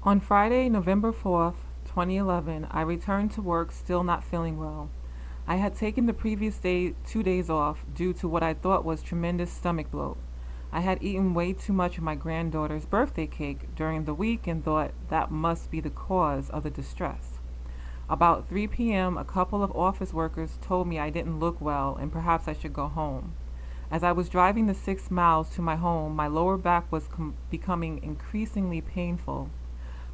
On Friday, November 4th, 2011, I returned to work still not feeling well. I had taken the previous day 2 days off due to what I thought was tremendous stomach bloat. I had eaten way too much of my granddaughter's birthday cake during the week and thought that must be the cause of the distress. About 3 p.m., a couple of office workers told me I didn't look well and perhaps I should go home. As I was driving the 6 miles to my home, my lower back was becoming increasingly painful.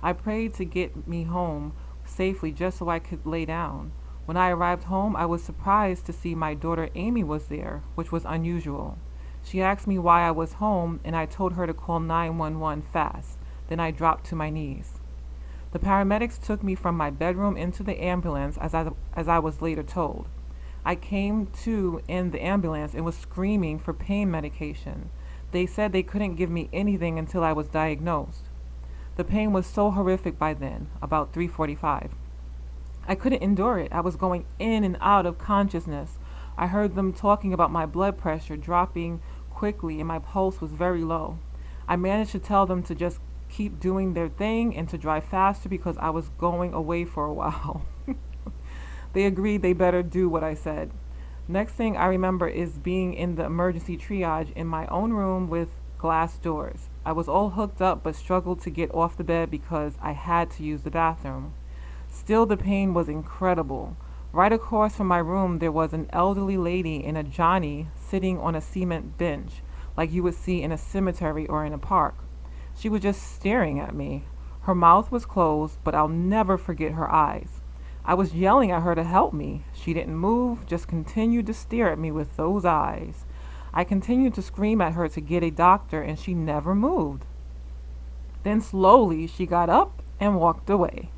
I prayed to get me home safely just so I could lay down. When I arrived home, I was surprised to see my daughter Amy was there, which was unusual. She asked me why I was home, and I told her to call 911 fast. Then I dropped to my knees. The paramedics took me from my bedroom into the ambulance, as I was later told. I came to in the ambulance and was screaming for pain medication. They said they couldn't give me anything until I was diagnosed. The pain was so horrific by then, about 3:45. I couldn't endure it. I was going in and out of consciousness. I heard them talking about my blood pressure dropping quickly and my pulse was very low. I managed to tell them to just keep doing their thing and to drive faster because I was going away for a while. They agreed they better do what I said. Next thing I remember is being in the emergency triage in my own room with glass doors. I was all hooked up but struggled to get off the bed because I had to use the bathroom. Still, the pain was incredible. Right across from my room, there was an elderly lady in a Johnny sitting on a cement bench, like you would see in a cemetery or in a park. She was just staring at me. Her mouth was closed, but I'll never forget her eyes. I was yelling at her to help me. She didn't move, just continued to stare at me with those eyes. I continued to scream at her to get a doctor, and she never moved. Then slowly she got up and walked away.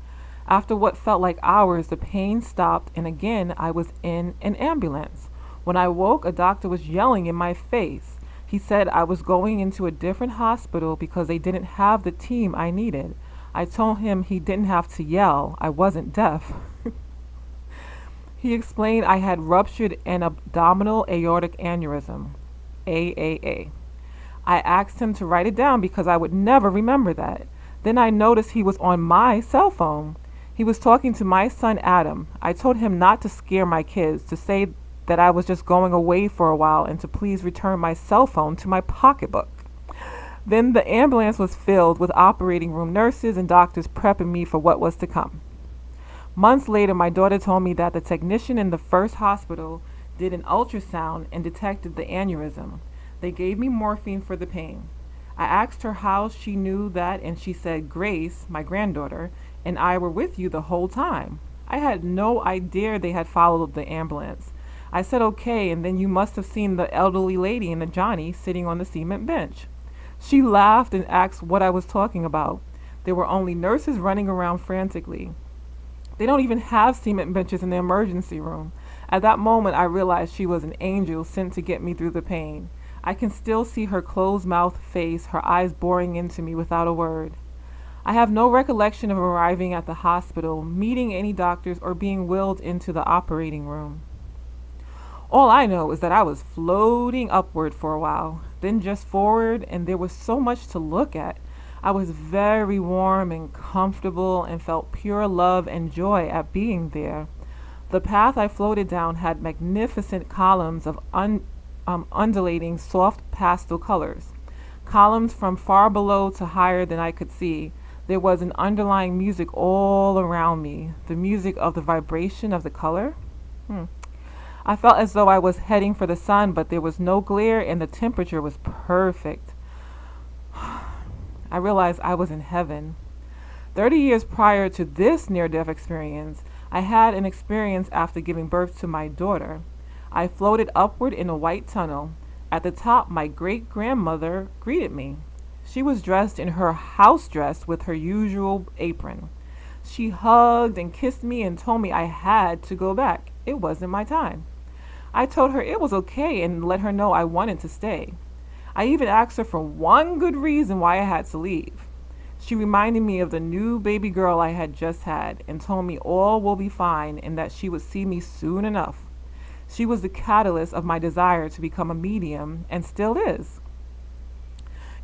After what felt like hours, the pain stopped, and again I was in an ambulance. When I woke, a doctor was yelling in my face. He said I was going into a different hospital because they didn't have the team I needed. I told him he didn't have to yell. I wasn't deaf. He explained I had ruptured an abdominal aortic aneurysm, AAA. I asked him to write it down because I would never remember that. Then I noticed he was on my cell phone. He was talking to my son Adam. I told him not to scare my kids, to say that I was just going away for a while and to please return my cell phone to my pocketbook. Then the ambulance was filled with operating room nurses and doctors prepping me for what was to come. Months later, my daughter told me that the technician in the first hospital did an ultrasound and detected the aneurysm. They gave me morphine for the pain. I asked her how she knew that, and she said Grace, my granddaughter, and I were with you the whole time. I had no idea they had followed the ambulance. I said okay, and then you must have seen the elderly lady in the Johnny sitting on the cement bench. She laughed and asked what I was talking about. There were only nurses running around frantically. They don't even have cement benches in the emergency room. At that moment, I realized she was an angel sent to get me through the pain. I can still see her closed-mouthed face, her eyes boring into me without a word. I have no recollection of arriving at the hospital, meeting any doctors, or being wheeled into the operating room. All I know is that I was floating upward for a while, then just forward, and there was so much to look at. I was very warm and comfortable and felt pure love and joy at being there. The path I floated down had magnificent columns of undulating soft pastel colors. Columns from far below to higher than I could see. There was an underlying music all around me, the music of the vibration of the color. I felt as though I was heading for the sun, but there was no glare and the temperature was perfect. I realized I was in heaven. 30 years prior to this near-death experience, I had an experience after giving birth to my daughter. I floated upward in a white tunnel. At the top, my great-grandmother greeted me. She was dressed in her house dress with her usual apron. She hugged and kissed me and told me I had to go back. It wasn't my time. I told her it was okay and let her know I wanted to stay. I even asked her for one good reason why I had to leave. She reminded me of the new baby girl I had just had and told me all will be fine and that she would see me soon enough. She was the catalyst of my desire to become a medium and still is.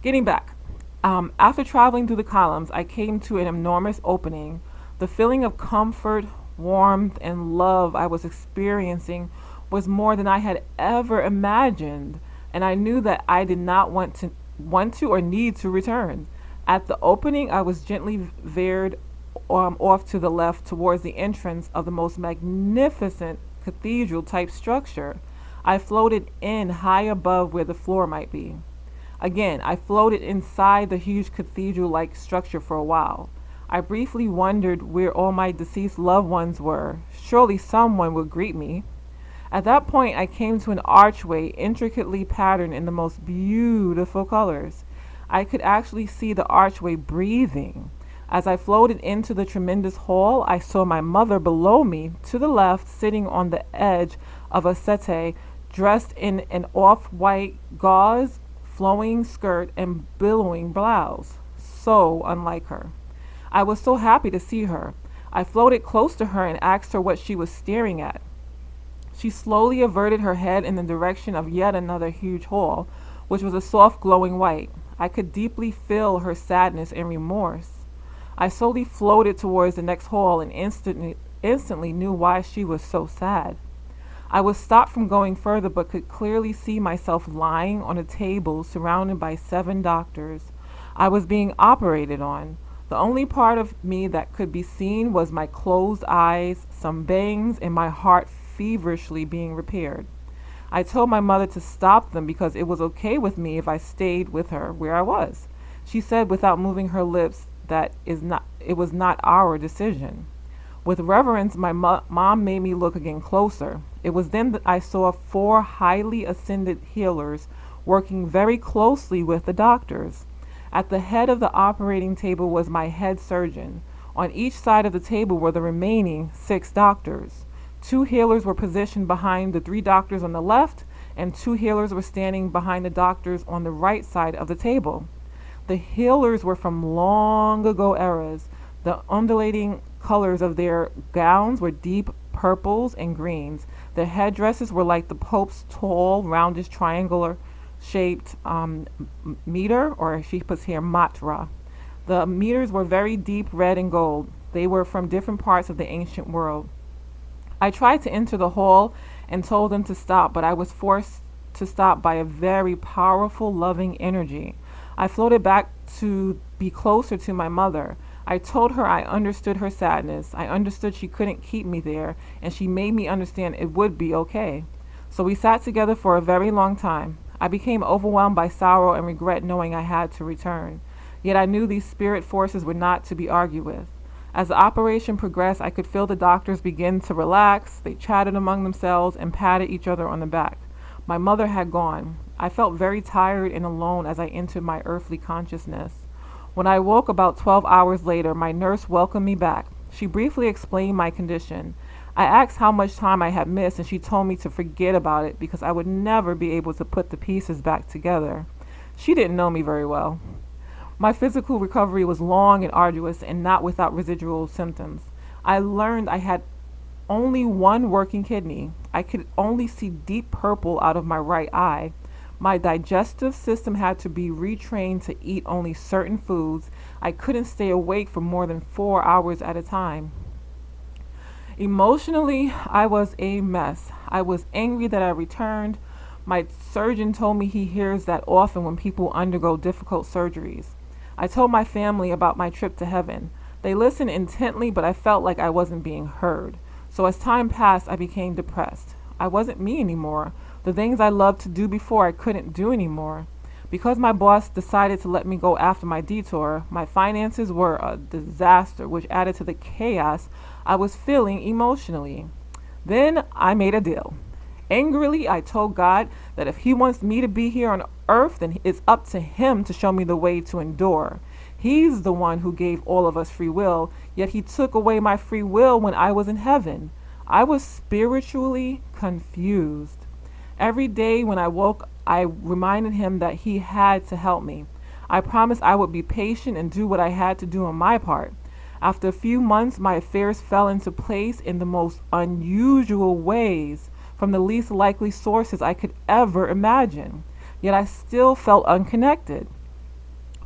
Getting back, After traveling through the columns, I came to an enormous opening. The feeling of comfort, warmth, and love I was experiencing was more than I had ever imagined, and I knew that I did not want to or need to return. At the opening, I was gently veered off to the left towards the entrance of the most magnificent cathedral type structure. I floated in high above where the floor might be. Again, I floated inside the huge cathedral like structure for a while. I briefly wondered where all my deceased loved ones were. Surely someone would greet me. At that point, I came to an archway intricately patterned in the most beautiful colors. I could actually see the archway breathing. As I floated into the tremendous hall, I saw my mother below me, to the left, sitting on the edge of a settee, dressed in an off-white gauze, flowing skirt, and billowing blouse. So unlike her. I was so happy to see her. I floated close to her and asked her what she was staring at. She slowly averted her head in the direction of yet another huge hall, which was a soft glowing white. I could deeply feel her sadness and remorse. I slowly floated towards the next hall and instantly knew why she was so sad. I was stopped from going further but could clearly see myself lying on a table surrounded by 7 doctors. I was being operated on. The only part of me that could be seen was my closed eyes, some bangs, and my heart feverishly being repaired. I told my mother to stop them because it was okay with me if I stayed with her where I was. She said without moving her lips that it was not our decision. With reverence, my mom made me look again closer. It was then that I saw 4 highly ascended healers working very closely with the doctors. At the head of the operating table was my head surgeon. On each side of the table were the remaining 6 doctors. 2 healers were positioned behind the 3 doctors on the left, and 2 healers were standing behind the doctors on the right side of the table. The healers were from long ago eras. The undulating colors of their gowns were deep purples and greens. Their headdresses were like the Pope's tall, roundish, triangular shaped mitre, or she puts here matra. The mitres were very deep red and gold. They were from different parts of the ancient world. I tried to enter the hall and told them to stop, but I was forced to stop by a very powerful, loving energy. I floated back to be closer to my mother. I told her I understood her sadness. I understood she couldn't keep me there, and she made me understand it would be okay. So we sat together for a very long time. I became overwhelmed by sorrow and regret knowing I had to return. Yet I knew these spirit forces were not to be argued with. As the operation progressed, I could feel the doctors begin to relax. They chatted among themselves and patted each other on the back. My mother had gone. I felt very tired and alone as I entered my earthly consciousness. When I woke about 12 hours later, my nurse welcomed me back. She briefly explained my condition. I asked how much time I had missed, and she told me to forget about it because I would never be able to put the pieces back together. She didn't know me very well. My physical recovery was long and arduous and not without residual symptoms. I learned I had only one working kidney. I could only see deep purple out of my right eye. My digestive system had to be retrained to eat only certain foods. I couldn't stay awake for more than 4 hours at a time. Emotionally, I was a mess. I was angry that I returned. My surgeon told me he hears that often when people undergo difficult surgeries. I told my family about my trip to heaven. They listened intently, but I felt like I wasn't being heard. So as time passed, I became depressed. I wasn't me anymore. The things I loved to do before I couldn't do anymore. Because my boss decided to let me go after my detour, my finances were a disaster, which added to the chaos I was feeling emotionally. Then I made a deal. Angrily, I told God that if he wants me to be here on earth, then it's up to him to show me the way to endure. He's the one who gave all of us free will, yet he took away my free will when I was in heaven. I was spiritually confused. Every day when I woke, I reminded him that he had to help me. I promised I would be patient and do what I had to do on my part. After a few months, my affairs fell into place in the most unusual ways, from the least likely sources I could ever imagine. Yet I still felt unconnected.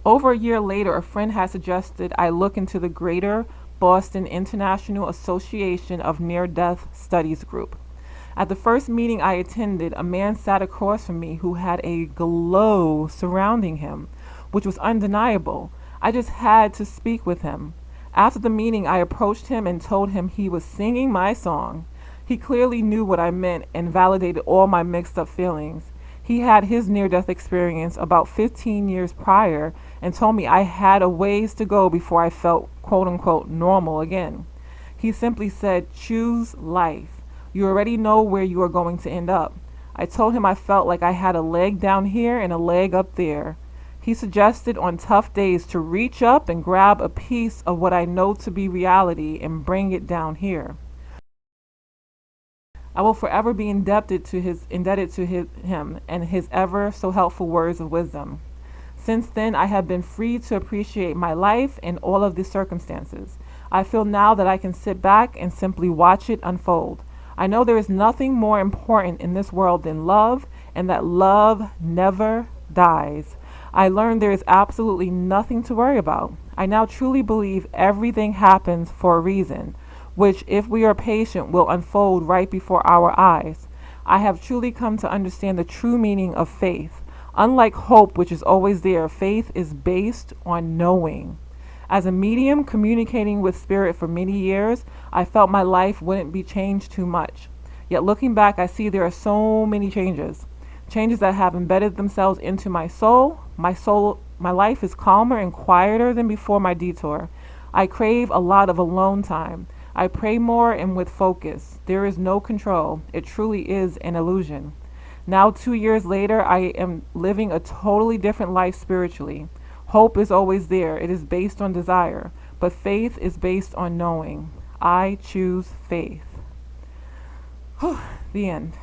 Over a year later, a friend had suggested I look into the Greater Boston International Association of Near Death Studies group. At the first meeting I attended, a man sat across from me who had a glow surrounding him, which was undeniable. I just had to speak with him. After the meeting, I approached him and told him he was singing my song. He clearly knew what I meant and validated all my mixed up feelings. He had his near death experience about 15 years prior and told me I had a ways to go before I felt quote unquote normal again. He simply said, "Choose life. You already know where you are going to end up." I told him I felt like I had a leg down here and a leg up there. He suggested on tough days to reach up and grab a piece of what I know to be reality and bring it down here. I will forever be indebted to him and his ever so helpful words of wisdom. Since then, I have been free to appreciate my life and all of the circumstances. I feel now that I can sit back and simply watch it unfold. I know there is nothing more important in this world than love, and that love never dies. I learned there is absolutely nothing to worry about. I now truly believe everything happens for a reason, which, if we are patient, will unfold right before our eyes. I have truly come to understand the true meaning of faith. Unlike hope, which is always there, faith is based on knowing. As a medium communicating with spirit for many years, I felt my life wouldn't be changed too much. Yet looking back, I see there are so many changes. Changes that have embedded themselves into my soul. My life is calmer and quieter than before my detour. I crave a lot of alone time. I pray more and with focus. There is no control. It truly is an illusion. Now, 2 years later, I am living a totally different life spiritually. Hope is always there. It is based on desire. But faith is based on knowing. I choose faith. The end.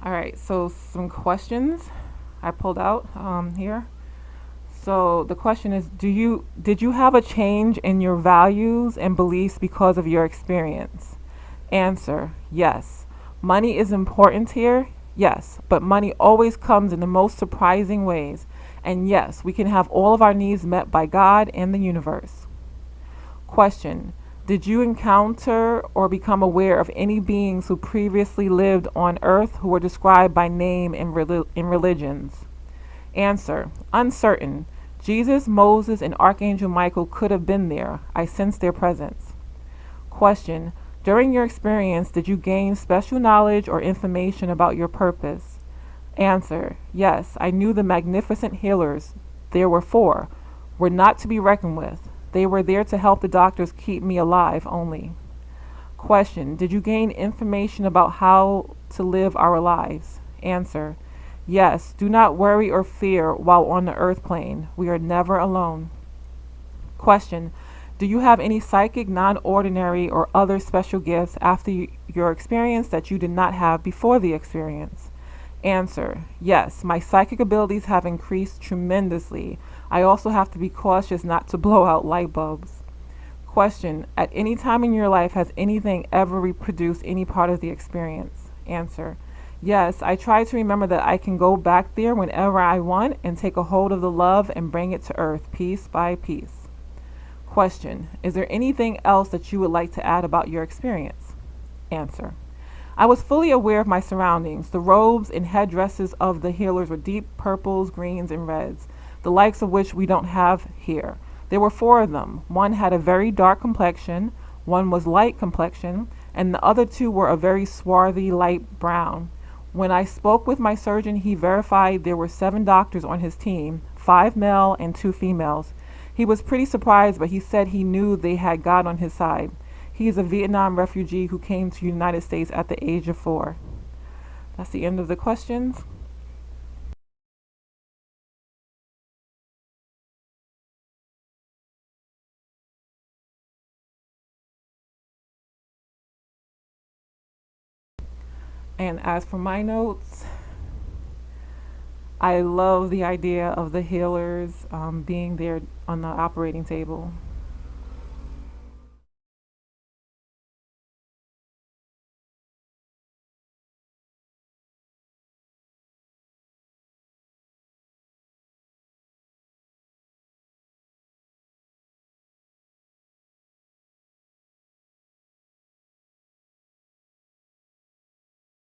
All right, so some questions I pulled out here. So the question is, did you have a change in your values and beliefs because of your experience? Answer, yes. Money is important here? Yes, but money always comes in the most surprising ways. And yes, we can have all of our needs met by God and the universe. Question, did you encounter or become aware of any beings who previously lived on earth who were described by name in religions? Answer, uncertain. Jesus, Moses, and Archangel Michael could have been there. I sense their presence. Question, during your experience, did you gain special knowledge or information about your purpose? Answer, yes, I knew the magnificent healers. There were 4, were not to be reckoned with. They were there to help the doctors keep me alive only. Question, did you gain information about how to live our lives? Answer, yes, do not worry or fear while on the earth plane. We are never alone. Question, do you have any psychic, non-ordinary, or other special gifts after your experience that you did not have before the experience? Answer, yes, my psychic abilities have increased tremendously. I also have to be cautious not to blow out light bulbs. Question, at any time in your life, has anything ever reproduced any part of the experience? Answer, yes, I try to remember that I can go back there whenever I want and take a hold of the love and bring it to earth piece by piece. Question, is there anything else that you would like to add about your experience? Answer, I was fully aware of my surroundings. The robes and headdresses of the healers were deep purples, greens, and reds, the likes of which we don't have here. There were 4 of them. One had a very dark complexion, one was light complexion, and the other 2 were a very swarthy light brown. When I spoke with my surgeon, he verified there were 7 doctors on his team, 5 male and 2 females. He was pretty surprised, but he said he knew they had God on his side. He is a Vietnam refugee who came to the United States at the age of 4. That's the end of the questions. And as for my notes, I love the idea of the healers being there on the operating table.